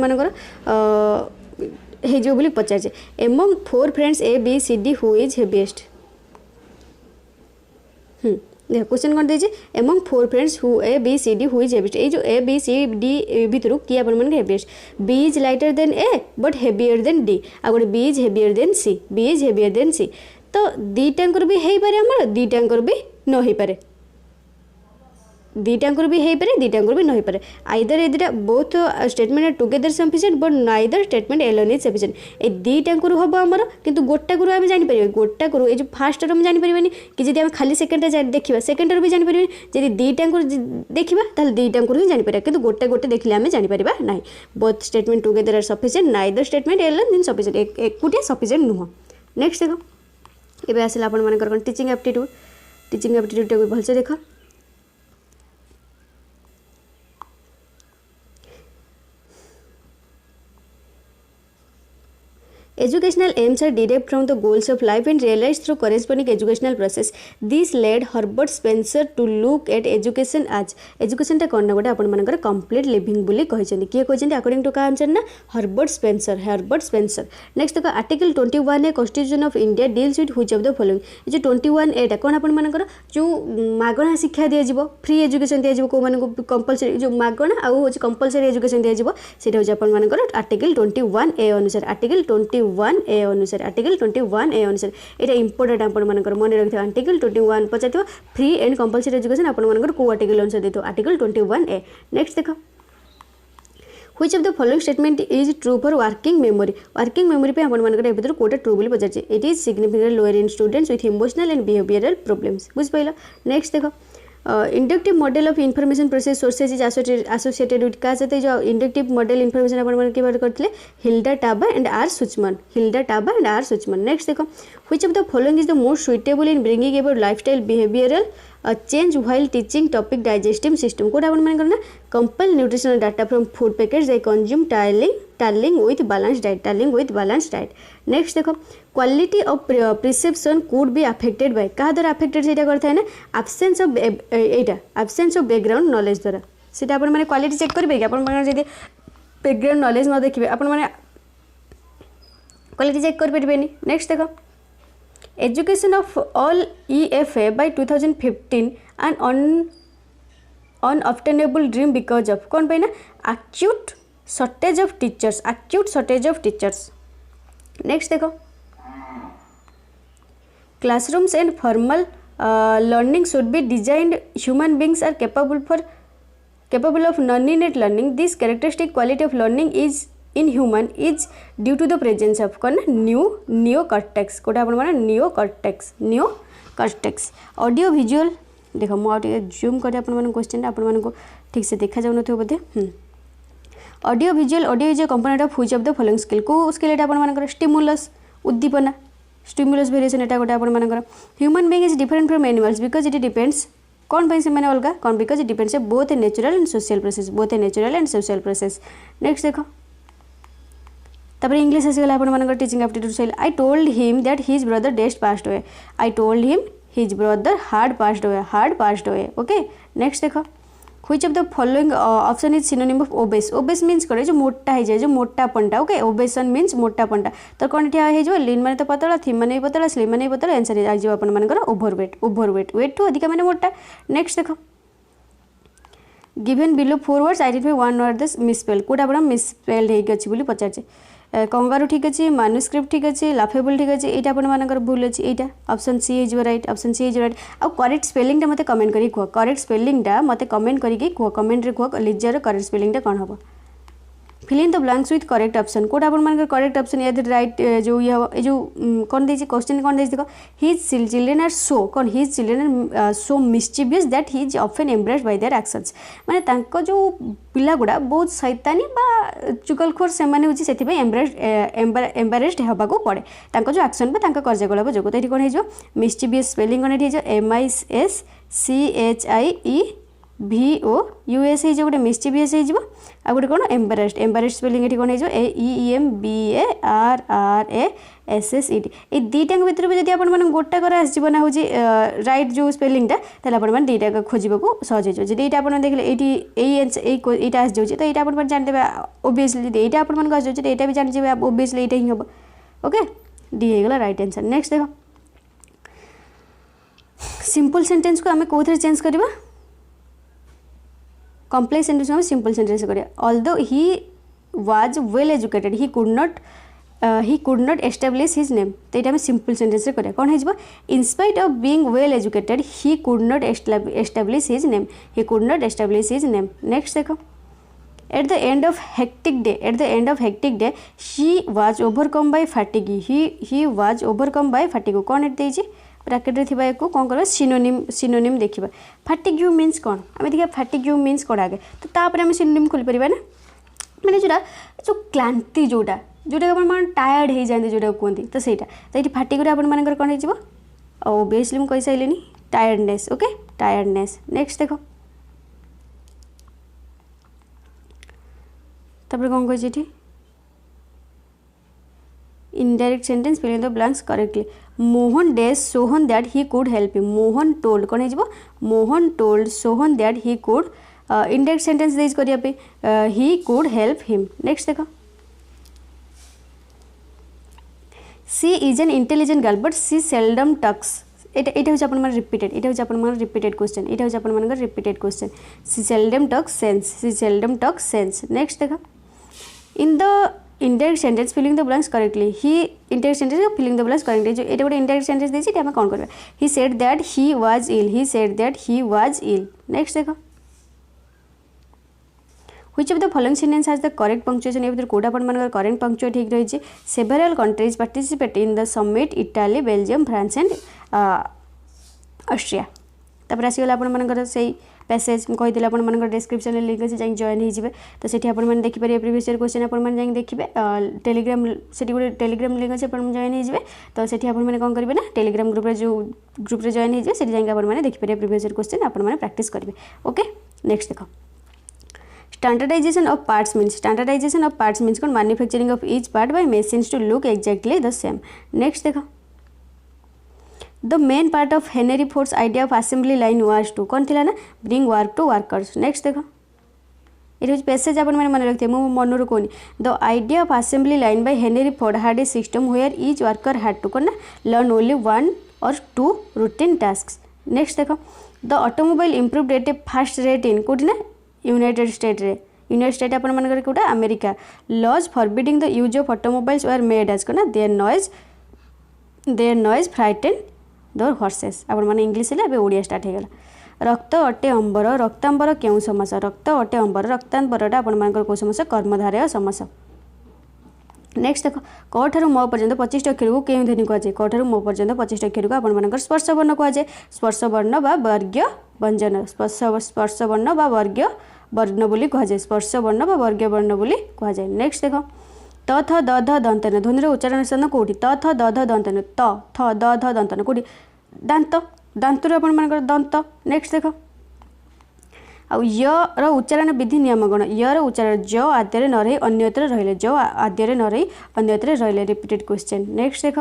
हो बोली पचार among 4 friends A B C D who is heaviest देख क्वेश्चन कौन देजे among 4 friends who A B C D who is heaviest ये जो ए बी सी डी भितर किए आप heaviest B is lighter than A but heavier than D आ गए B is heavier than C B is heavier than C तो दीटांकर भी हो पारे आमर दीटांकर भी न हो पारे दीटांकर भी हो पारे दीटांकर भी न हो पारे आइदर ए दुटा both statement are together sufficient but neither statement alone is sufficient ए दीटांकर हम आमर किंतु गोटाकर आम जापर गोटाकर ये जो फास्ट आम जापर कि जब आम खाली सेकेंड देखा सेकेंड भी जापर जब दीटांकर देखा ताल दीटांकर ही जापर कि गोटे गोटे देखले आम जापर ना both statement together are sufficient neither statement alone in sufficient एकुटिया सफिशिएंट नुह नेक्स्ट देख ये आसला आप टीचिंग एप्टीट्यूड टाक भलसे देख Educational aims are derived from the goals of life and realized through corresponding educational process. This led Herbert Spencer to look at education as education टा कौन गोटे आपण मानकर कंप्लीट लिविंग बोली कहते किए कहते अकॉर्डिंग टू का आंसर ना हर्बर्ट स्पेंसर नेक्स्ट देखो article 21 a constitution of India deals with which of the following जो 21 एटा कौन आपण मानकर जो मागणा शिक्षा दिया जिवो फ्री एजुकेशन दिया जिवो को मानको कंपलसरी जो मागणा आ हो कंपलसरी एजुकेशन दिया जिवो सेटा हो आपण मानकर आर्टिकल 21 ए अनुसार आर्टिकल 21 ए अनुसार आर्टिकल 21 ए अनुसार एटा इंपोर्टेंट आपण मानकर मन रखिथि आर्टिकल 21 पचाथिबो फ्री एंड कंपलसरी एजुकेशन आपण मानकर को आर्टिकल अनुसार देतो आर्टिकल 21 ए नेक्स्ट देखो Which of the following statement is true for working memory? Working memory पे आपण मानकर एभितर कोटा ट्रू बोली पचारछि. It is significantly lower in students with emotional and behavioral problems. बुझ पाइला. नेक्स्ट देखो inductive model of information process sources is associated with का सहित जो इंडक्टिव मॉडल इनफॉरमेशन आपण माने के करथिले Hilda Taba and R Suchman next देखो which of the following is the most suitable in bringing about lifestyle behavioural change while teaching topic digestive system कोटा आपण माने करना compel nutritional data from food packets they consume tallying with balance diet next देखो quality of perception could be affected by क्या द्वारा अफेक्टेड सेटा करथा है ना एब्सेंस ऑफ बैकग्राउंड नॉलेज द्वारा सेटा आपण माने क्वालिटी चेक करबे कि आपण माने जदि बैकग्राउंड नॉलेज न देखिबे आपण माने क्वालिटी चेक कर परबेनी नेक्स्ट देखो education of all EFA by 2015 an unobtainable dream because of कौन पे ना acute shortage of teachers next देखो classrooms and formal learning should be designed human beings are capable of non-innate learning this characteristic quality of learning is in human is due to the presence of कौन neocortex कोटा अपन माने neocortex ऑडियो विजुअल देखो मुझे जूम कर अपन मान क्वेश्चन अपन मान को ठीक से देखा जाऊ नथिबो बोधे audio visual component of which of the following skill को स्किल एटा अपन मान स्टिमुलस उद्दीपना स्टिमुलस वेरिएशन एटा गोटे अपन मान human being is different from animals because it depends कौन पे से मैंने अलग कौन because it depends both natural and social process next देखो तब इंग्लिश आसीगला आपण मानकर teaching aptitude style I told him that his brother just passed away his brother had passed away okay next देखो which of the following option is synonym of obese means करे जो मोटा है जाए जो मोटापनटा ओके ओबेसन मीन्स मोटापनटा तो कौन ठिया है जो लीन माने तो पतला थिम माने पतला स्लिम माने पतला आंसर आ जो आपण मानकर ओवरवेट वेट टू अधिक माने मोटा नेक्स्ट देखो given below 4 words identify one word the misspell कोटा आपण मिसस्पेल्ड हेक अछि बोली पचारछे कंगारू ठीक अच्छे मानुस्क्रिप्ट ठीक अच्छे लाफेबल ठीक अच्छे यहाँ आपर भूल अच्छे यहाँ ऑप्शन सी हो राइट आ करेक्ट स्पेलिंग मत कमेंट करी कह करेक्ट स्पेलिंग मत कमेंट करके कह कमेंट रे कह लिजर करेक्ट स्पेलिंग कौन हम fill in the blanks with correct option कोटा अपन करेक्ट ऑप्शन या राइट जो ये जो कौन देछि क्वेश्चन कौन देछि देखो हिज चिल्ड्रेन आर सो कौन his children are so mischievous that he is often embarrassed by their actions माने तांको जो पिला गुडा बहुत शैतानी बा चुगलखोर से माने होछि सेति भाई एम्ब्रेस्ड हेबा को पड़े तांको जो एक्शन बा तांको कार्यकलाप जोगो तो एठी कोन हे जो मिस्चिवियस स्पेलिंग कोन हे जो MISCHIEVOUS हो गोटे मिस्चिवियस हो आ गोटे कौन एम्बारेस्ड स्पेलिंग ये कौन हो EEMBARRASSED ये दुईटा भितर भी जब आप गोटा कर आसना हूँ राइट जो स्पेलिंगटा आपने दुईटा खोजा सहज हो जब यहाँ आप देखिए ये आस जाऊँगी तो यहाँ आप जानते ओबियसली जब यहाँ आप यहाँ भी जानते ओबियसली यहाँ ही हम ओके डी होगा राइट आंसर नेक्स्ट देखो सिंपल सेंटेंस को आम कौन चेंज करवा कॉम्प्लेक्स सेंटेंस में सिंपल सेंटेंस करिया although he was well educated he could not establish his name तो यहाँ सिंपल सेंटेंस करिया कौन है in spite of being well educated he could not establish his name next देखो at the end of hectic day he was overcome by fatigue कौन एट ब्रैकेट रे थिबा को कौन कर सिनोनिम देखिबा फैटिग्यू मीन्स कौन आम देखिए फैटिग्यू मीन्स कौन आगे तो तापर आम सिनोनिम खोली परिबा ना माने जो क्लांति जोटा अपन टायर्ड हो जाते जोटा कहते तो सहीटा तो ये फैटिग्यू अपन मानकर कौन हो ओबियसली मुझे कही सारे टायर्डनेस ओके टायर्डनेस नेक्स्ट देखो तापर कौन कही indirect sentence fill in the blanks correctly Mohan says Sohan that he could help him Mohan told कौन हो Mohan told Sohan that he could indirect sentence says करने he could help him next देख she is an intelligent girl but she seldom talks এটা হচ্ছে আপনার রিপিটেড এটা হচ্ছে আপনার রিপিটেড কোশ্চেন এটা হচ্ছে আপনার repeated question she seldom talk sense next দেখা in the indirect sentence filling the blanks correctly he indirect sentence filling the blanks correctly এটা গোটে ইনডাইরেক্ট সেন্টেন্স দিয়েছি এটা আমি কোণ করবা he said that he was ill next দেখা which of the following sentence has the correct punctuation ये भर कोटा अपन करेक्ट पंक्चुएट ठीक रही several countries participate in the summit Italy Belgium France and Austria तापर आसीगला अपन से पैसेज मुझे अपन डिस्क्रिप्शन लिंक अच्छे जाए जॉइन हो तो सेठी अपन देखिए प्रीवियस ईयर क्वेश्चन अपन देखिए टेलीग्राम से गोटे टेलीग्राम लिंक अच्छे अपन जॉइन हो तो सेठी अपन कौन करेंगे ना टेलीग्राम ग्रुप जो ग्रुप जॉइन हो जाए अपन देखिए प्रीवियस ईयर क्वेश्चन अपन प्रैक्टिस करेंगे ओके नेक्स्ट देख Standardization of parts means कौन manufacturing of each part by machines to look exactly the same. Next देखो the main part of Henry Ford's idea of assembly line was to कौन थिला ना bring work to workers. Next देखो it was passage अपन मैंने मन रखते हैं मु मनोर कोनी the idea of assembly line by Henry Ford had a system where each worker had to कौन ना learn only one or two routine tasks. Next देखो the automobile improved at a fast rate in कोटी ना यूनाइटेड स्टेट अपन मन कौटा America laws forbidding the use of automobiles were made as कौन their noise frighten the horses अपन मन इंग्लिश है ओडिया स्टार्ट हो गला रक्त अटे अंबर रक्तांबर क्यों समास रक्त अटे अंबर रक्तांबरटा अपन मन कौ समास कर्मधारय समास नेक्स्ट देख क ठारू म पर्यंत 25 अक्षर को क्यों ध्वनि कहुए क ठारू म पर्यंत 25 अक्षर को आपण मानकर स्पर्श वर्ण कहुए स्पर्श वर्ण बा वर्ग्य व्यंजन स्पर्श वर्ण बा वर्ग्य वर्ण बोली कहुए स्पर्श वर्ण बा वर्ग्य वर्ण बोली कहुए नेक्स्ट देख त थ द ध दंतन ध्वनिर उच्चारण स्थान कौटी त थ द ध दंतन त थ द ध दंतन कौटी दांत दांतर आपण मानकर दंत नेक्स्ट देख आउ यर उच्चारण विधि नियम गण यर उच्चारण ज आद्य न रही अन्यत्र रहिले ज आद्य न रही अन्यत्र रहिले रिपीटेड क्वेश्चन नेक्स्ट देख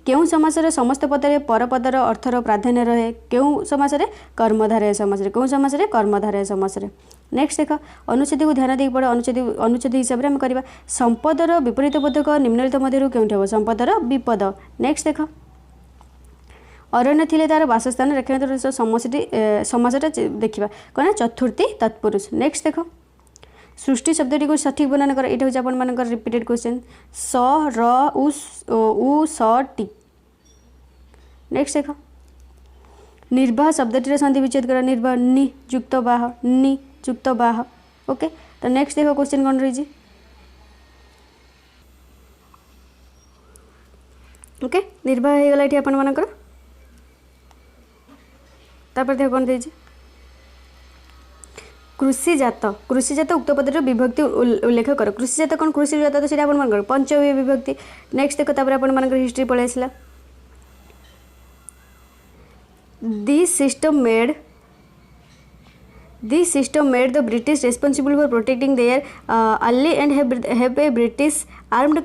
क्यों समासरे समस्त पदरे परपदर अर्थर प्राधान्य रहे क्यों समासरे कर्मधारय समासरे क्यों समासरे कर्मधारय समासरे नेक्स्ट देख अनुच्छेद को ध्यान देक पड़े अनुच्छेद हिसाब से आम करवा संपदर विपरीत बोधक निम्नलिखित मध्य क्योंठि हम संपदर विपद नेक्स्ट देख अरण्य थिले तार वासस्थान रेखांतर समासटा देखा कौन चतुर्थी तत्पुरुष नेक्स्ट देख सृष्टि शब्दटी को सठिक वर्णन कर ये हूँ अपन रिपीटेड क्वेश्चन स र उ स टी नेक्स्ट देख निर्वाह शब्दटी संधि विच्छेद कर निर्वाह नि जुक्त बाह ओके तो नेक्स्ट देख क्वेश्चन कौन रही ओके निर्वाह हो गला ये अपन मानकर तापर देख कौन रही कृषिजात उक्त पदर विभक्ति उल्लेख कर कृषिजात कौन कृषिजात तो सीटा अपन पंचमी विभक्ति नेक्स्ट देख तापर अपन मान हिस्ट्री पलि आसला this system made the British responsible for protecting there ally and have a British armed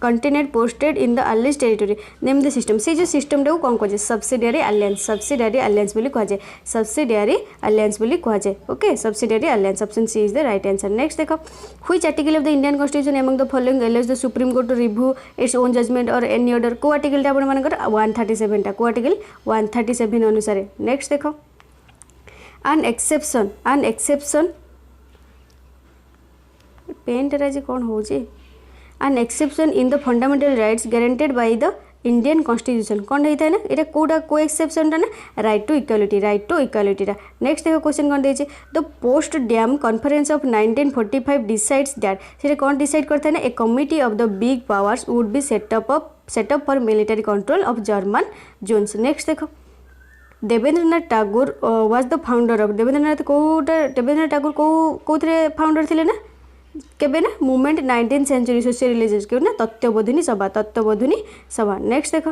continent posted in the allies territory name the system से जो सिस्टम टाइम कौन कहे सब्सिडियरी अलायंस बोली कहुए सब्सिडियरी अलायंस बोली कहुए okay subsidiary alliance option C is the right answer next देखो which article of the Indian constitution among the following allows the supreme court to review its own judgement और एनी ऑर्डर को आर्टिकल आपण मानकर 137 टा को आर्टिकल 137 अनुसार नेक्स्ट देखो an exception पेन टेराजी कौन हो an exception in the fundamental rights guaranteed by the Indian constitution कौन होता है ना ये कोटा को एक्सेप्शन ना राइट टू इक्वालिटी रा नेक्स्ट देखो क्वेश्चन कौन देछि the Potsdam conference of 1945 decides that से कौन डिसाइड करता है ना a committee of the big powers would be set up for military control of German zones next देखो Debendranath Tagore was the founder of Debendranath Tagore कौन फाउंडर थे ना केबे ना movement 19th century social religious क्यों ना तत्वबोधिनी सभा नेक्स्ट देखो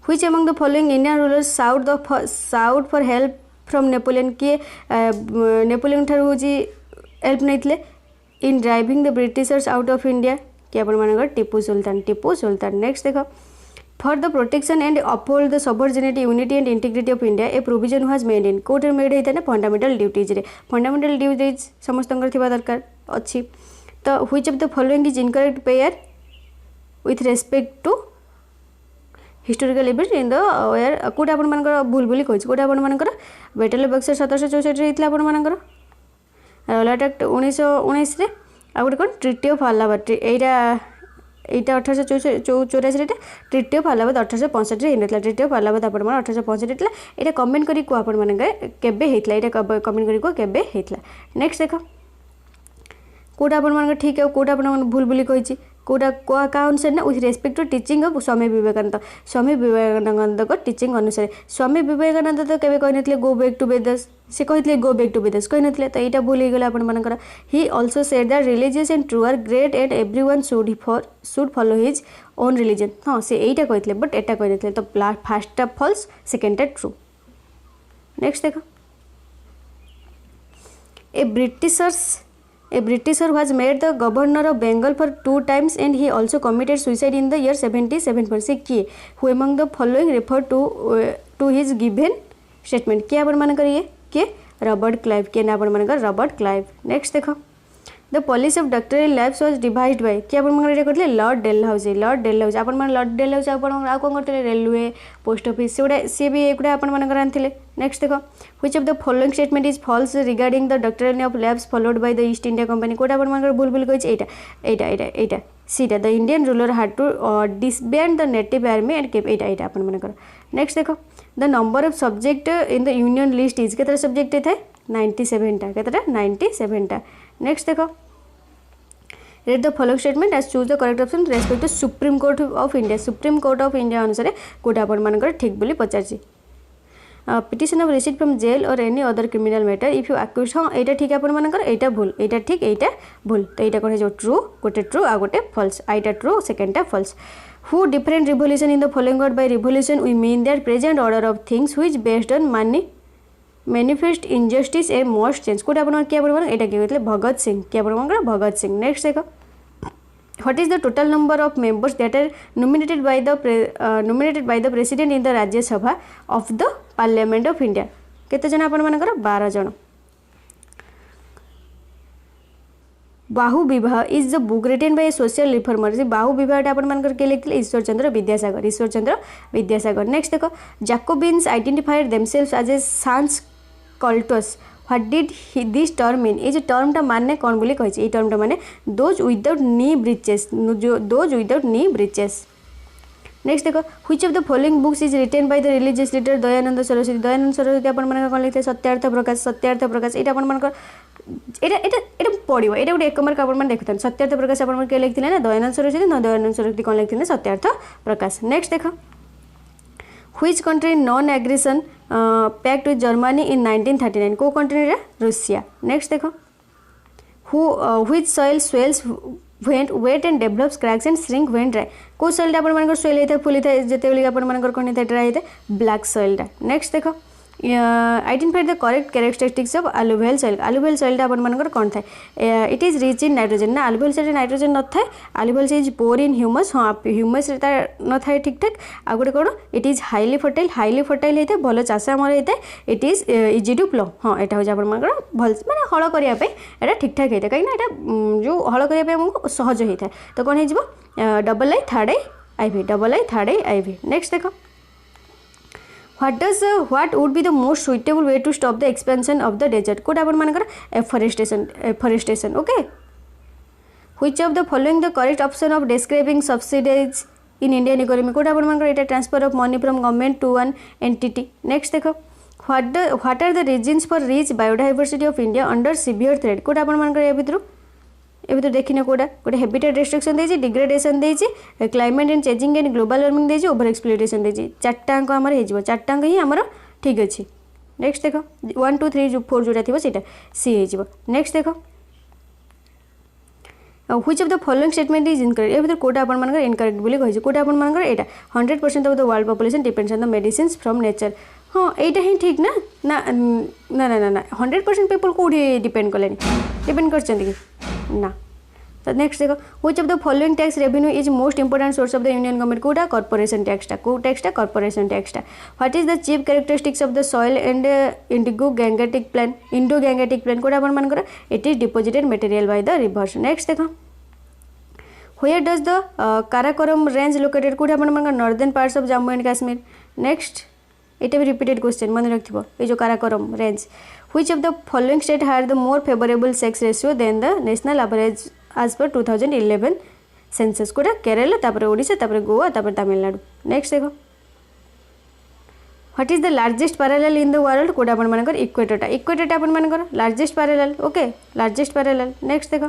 which among the following Indian rulers sought for help from Napoleon किए नेपोलियन ठार हूँ हेल्प नहीं in driving the Britishers out of India कि आप टीपू सुल्तान नेक्स्ट देख for the protection and uphold the subordinate unity and integrity of India a provision was made in कोटे मेड होता है फंडामेंटल ड्यूटीज रे फंडामेंटल ड्यूटीज समस्त दरकार अच्छी तो which of the following is incorrect pair with respect to historical event in the where कोटा आपंकर भूल भूल कही कोटा आपर बैटल ऑफ बक्सर 1764 होता है रॉयल अटैक 1919 आ गोटे कौन ट्रिटी ऑफ अलाहाबाद यहाँ 1884 ट्रिटी ऑफ अलाहाबाद 1865 होता ट्रिटी ऑफ अलाहाबाद आप 1865 होता यहाँ कमेंट करी कह आप कमेंट करी नेक्स्ट देख कोटा आप ठीक है कोटा आप भूल भूल कही कोटा क्या अनुसार ना with respect to teaching of Swami Vivekananda को टीचिंग अनुसार स्वामी विवेकानंद तो केवे कही गो बैक टू वेदस से कहते गो बैक टू वेदस कही ना तो यहाँ भूल होगा आपर he also said that religious and true are great and everyone should follow his own religion हाँ से यहीटा कहते बट एटा कही ना तो फास्ट फॉल्स सेकेंडटा ट्रू नेक्स्ट देख A Britisher was made the governor of Bengal for 2 times and he also committed suicide in the year 77 से किए who among the following refer to his given statement क्या अपन मानकर ये के रॉबर्ट क्लाइव के ना अपन मानकर रॉबर्ट क्लाइव नेक्स्ट देखो the policy of doctoral life was divide by क्या अपन मानकर करते लॉर्ड डेलहाउसी अपन मान लॉर्ड डेलहाउसी अपन आ कौन करते रेलवे पोस्ट ऑफिस से सी भी एगुड़ा अपन मानकर आनथिले नेक्स्ट देखो which of the following statement is false regarding the doctrine of lapse followed by the East India company कोटा अपन मानकर भूल भूल कही एटा सीटा the Indian ruler had to disband the native army and kept एटा अपन मानकर नेक्स्ट देखो the number of subject in the union list is केतरा सब्जेक्ट थे 97टा केतरा 97टा नेक्स्ट देखो read the following statement as choose the correct option respect to Supreme Court of India अनुसार कोटा अपन मानकर ठीक बोली पचारछि petition of receipt from jail और any other criminal matter if you accuse हाँ एटा ठीक अपन मानकर एटा भूल एटा ठीक एटा भूल तो एटा कोन जो ट्रू गोटे ट्रू आ गोटे फॉल्स आइटा ट्रू सेकेंडटा false who different revolution in the following word by revolution we mean that present order of things which based on manifest injustice a must change कोटा अपन क्या अपन एटा के कहते भगत सिंह क्या अपन भगत सिंह नेक्स्ट देखो What is the total number of members that are nominated by the president in the Rajya Sabha of the Parliament of India? केते जन आपण मानकर 12 जन Bahu Vivah is the book written by social reformer Bahu Vivah आपण मानकर के लिखले ईश्वर चंद्र विद्यासागर नेक्स्ट देखो Jacobins identified themselves as a sans culottes what did this term mean ये टर्मटा माने कौन बोली कही ये टर्मटा माने those without knee breeches next देखो which of the following books is written by the religious leader Dayanand Saraswati अपन मानकर कौन लिखते सत्यार्थ प्रकाश ये अपन मानकर एटा पड़ो ये गोटे 1 मार्क अपन देखते सत्यार्थ प्रकाश अपन के लिखते ना दयानंद सरस्वती कौन लिखते सत्यार्थ प्रकाश नेक्स्ट देखो Which country non-aggression pact with Germany in 1939 को कंट्री रे रूसिया नेक्स्ट देखो which soil swells when wet and develops cracks and shrink when dry को soil टा अपन मानकर swell होता है फुली था जते बेली अपन मानकर कोन होता ड्राई होता ब्लैक soil टा नेक्स्ट देखो identify the correct characteristics of alluvial soil अपन मानकर कौन था it is rich in nitrogen ना अलुवियल सॉइल नाइट्रोजन न था alluvial is poor in humus हाँ ह्यूमस न था ठीक ठाक आ गोटे कौन इट इज हाईली फर्टाइल होता है भल चाष आमर होता है it is easy to plough हाँ यहाँ हूँ आप भल माने हल करने ठीक ठाक होता है कहीं जो हल करने आमको सहज होता है तो कौन हो double I third I V next देखो what would be the most suitable way to stop the expansion of the desert कोड अपन मानकर afforestation okay which of the following the correct option of describing subsidies in Indian economy कोड अपन मानकर এটা transfer of money from government to one entity next देखो what are the reasons for rich biodiversity of India under severe threat कोड अपन मानकर या भितर देखने कोड़ा गोटे हेबिटेट रेस्ट्रिक्शन देछि डिग्रेडेशन देछि climate and changing and global warming देछि ओवर एक्सप्लॉयटेशन देछि चारटांक हमर हे जिवो चारटांक ही हमर ठीक अछि नेक्स्ट देखो 1 2 3 4 जोटा थिबो सेटा सी हे जिवो नेक्स्ट देखो which of the following statement is incorrect ए भीतर कोटा अपन मानकर इनकरेक्ट बोली कहि कोटा अपन मानकर एटा 100% of the world population depends on the medicines from nature हाँ एटा ही ठीक ना ना ना ना ना 100% पीपल कोडी डिपेंड करलेनी डिपेंड करछन कि ना तो नेक्स्ट देखो which of the following tax revenue is most important source of the union government कोटा कॉर्पोरेशन टैक्सटा को टैक्सटा कॉर्पोरेशन टैक्सटा what is the chief characteristics of the soil and Indo Gangetic plain Indo Gangetic plain कोटा अपन मानकर it is deposited material by the rivers next देखो where does the Karakoram range located कोटा अपन मानकर northern parts of Jammu and Kashmir next इटा भी रिपीटेड क्वेश्चन मन रखिबो ए जो Karakoram range which of the following state had the more favourable sex ratio than the national average as per 2011 census कोटा केरला तापर ओडिशा तापर गोवा तापर तमिलनाडु नेक्स्ट देखो what is the largest parallel in the world कोटा अपन मानकर इक्वेटरटा अपन मानकर largest parallel okay largest parallel next देखो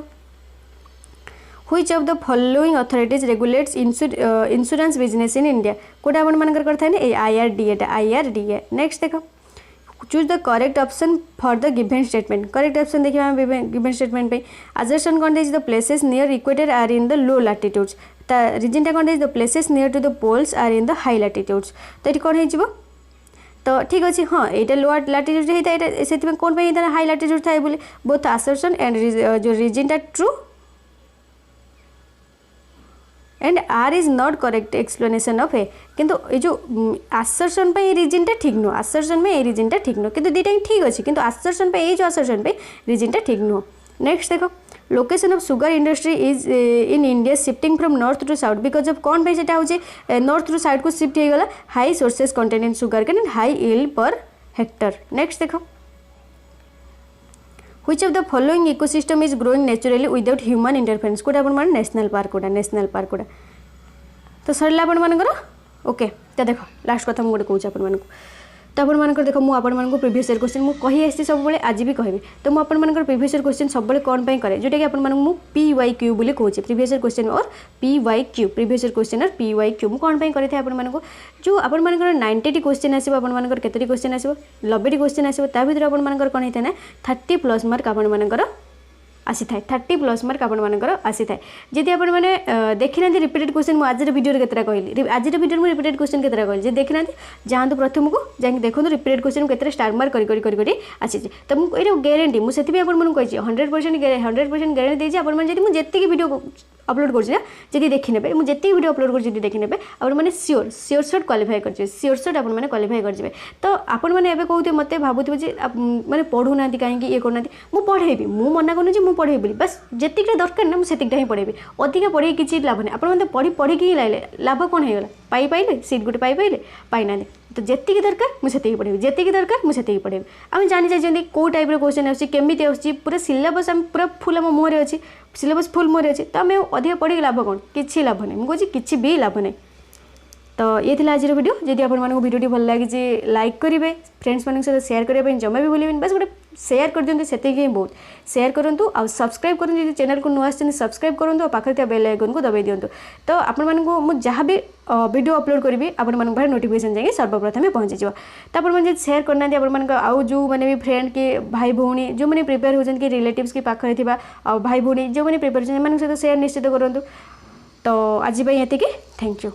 which of the following authorities regulates insurance business in India कोटा अपन मानकर करथा ने IRDA नेक्स्ट देखो choose the correct option for the given statement correct option देखिए आम गिवन स्टेटमेंट पे असर्शन कौन is the places near equator are in the low latitudes रीजनटा कौन is the places near to the poles are in the high latitudes तो ये कौन हो तो ठीक अच्छे हाँ यहाँ लोअर लैटिट्यूड होता है से कौन हाई लैटिट्यूड थाए बोली बोथ असर्शन एंड जो रीजनटा true and R is not correct explanation of A किंतु ये जो आसर्शन पे रीजनटा ठीक नुह आसर्शन में ये रीजनटा ठीक नुह किंतु दुईटा ठीक अच्छे किंतु आसर्शन पे ये जो आसर्शन पे रीजनटा ठीक नुह नेक्स्ट देखो location of sugar industry is in India shifting from north to south because of कौन पे सेटा होचे नॉर्थ टू साउथ को शिफ्ट हो गला high sucrose content in sugar cane and high yield per hectare next देखो which of the following ecosystem is growing naturally without human interference कोटा अपन मान नेशनल पार्क कोटा तो सरला अपन मानकर ओके तो देखो लास्ट कथा मुझे कहूँ अपन मानक तो अपन मानकर देखो मुझे आपण मानक प्रीवियस ईयर क्वेश्चन मुझे कही आसी सब आज भी कहबी तो मुझे अपन मानकर प्रीवियस ईयर क्वेश्चन सब कौन पे करे जोटा कि अपन मानक मु PYQ बोली कहूँ प्रीवियस ईयर क्वेश्चन और PYQ प्रीवियस ईयर क्वेश्चन और PYQ मु कौन पे करे थे अपन मानक जो अपन मानकर 90 क्वेश्चन आसीबो अपन मानकर केतरी क्वेश्चन आसीबो 90 क्वेश्चन आसीबो ता भीतर अपन मानकर कोन हेते ना 30+ मार्क अपन मानकर आसी थाए 30+ मार्क आपण मानकर आसी थाए जदि आपण माने देखि ना रिपीटेड क्वेश्चन मु आज वीडियो रे केतरा कहली आज वीडियो में रिपीटेड क्वेश्चन केतरा कहली जे देखि ना जांतु प्रथम को जाई देखो रिपीटेड क्वेश्चन केतरा स्टार मार्क करी आसी तो मु एरो गारंटी मु सेति भी आपण मन कहि 100% गारंटी देछि आपण मन जदि मु जेति वीडियो अपलोड करछि ना जदि देखि नेबे मु जेति वीडियो अपलोड करछि जदि देखि नेबे आपण माने श्योर शॉट क्वालिफाई करछि श्योर शॉट आपण माने क्वालिफाई करछि तो आपण माने एबे कहउते मते भाबुथिबे जे माने पढु नांती काहे कि ये करु नांती मु पढेबी मु मना करनु जे मु पढेबी बोली बस जेतिकटा दरकार ना मु सेतिकटा ही पढेबी अधिका पढे किछि लाभ नै आपण माने पढि कि लाइले लाभ कोन हे गला पाइले सीट गुटे पाई ना तो जेतिकी दरकार मुझे पढ़ेबी जेतिकी दरकार मुझे पढ़ेबी आम जानी चाहिए कौ टाइप क्वेश्चन आमती आसूँ पूरा सिलेबस आम पूरा फुल आम मुहर अच्छी सिलेबस फुल मुहर अच्छी तो आम अधिक पढ़ी लाभ कौन कि लाभ नहीं मुझे किसी भी लाभ नहीं तो ये थी आज वीडियो जदि आपको वीडियो भल लगी लाइक करेंगे फ्रेंड्स मान सहित सेयार करने जमा भी भूलें बस गोटे सेयार कर दिखाते से ही बहुत सेयार करूँ आ सब्सक्राइब करूँ जब चैनल को नुआ सब्सक्राइब करूँ और पाखे बेल आइकन को दबाई दिंतु तो आपको जहाँ भी वीडियो अपलोड करी आपण नोटिफिकेशन जाए सर्वप्रथम पहुँची तो आप सेयार करना आप आउ जो मैंने भी फ्रेंड कि भाई भौणी जो मैंने प्रिपेयर होती कि रिलेटिव्स की पाखे भाई भौणी जो मैंने प्रिपेयर होती सहित सेयार निश्चित करूँ तो आज ये थैंक यू।